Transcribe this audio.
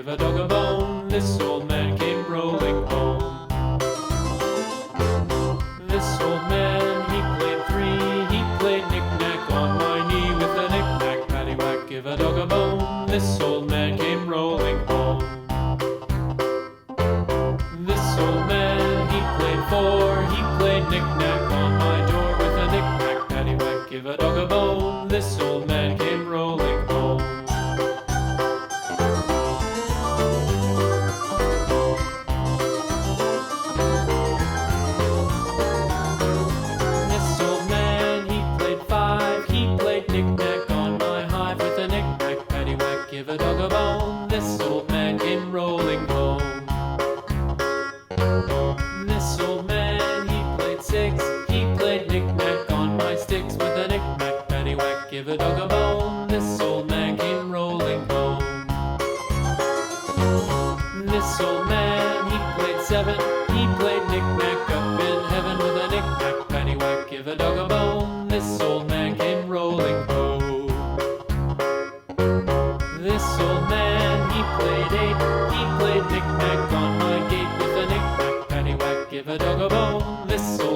give a dog a bone. This old man came rolling home. This old man, he played three. He played knick-knack on my knee with a knick-knack, paddywhack, give a dog a bone. This old man came rolling home. This old man, he played four. He played knick-knack on my door with a knick-knack, paddywhack, give a dog a bone. This old man came rolling home. This old man, he played five. He played knick-knack on my hive with a knick-knack, paddywhack, give a dog a bone. This old man came rolling home. This old man, he played six. He played knick-knack on my sticks with a knick-knack, paddywhack, give a dog a bone. This old man came rolling home. This old man, he played seven. He played knick-knack up in heaven with a knick-knack, paddywhack, give a dog a bone. This old man came rolling home. This old man, he played eight. He played knick-knack on my gate with a knick-knack, paddywhack, give a dog a bone. This old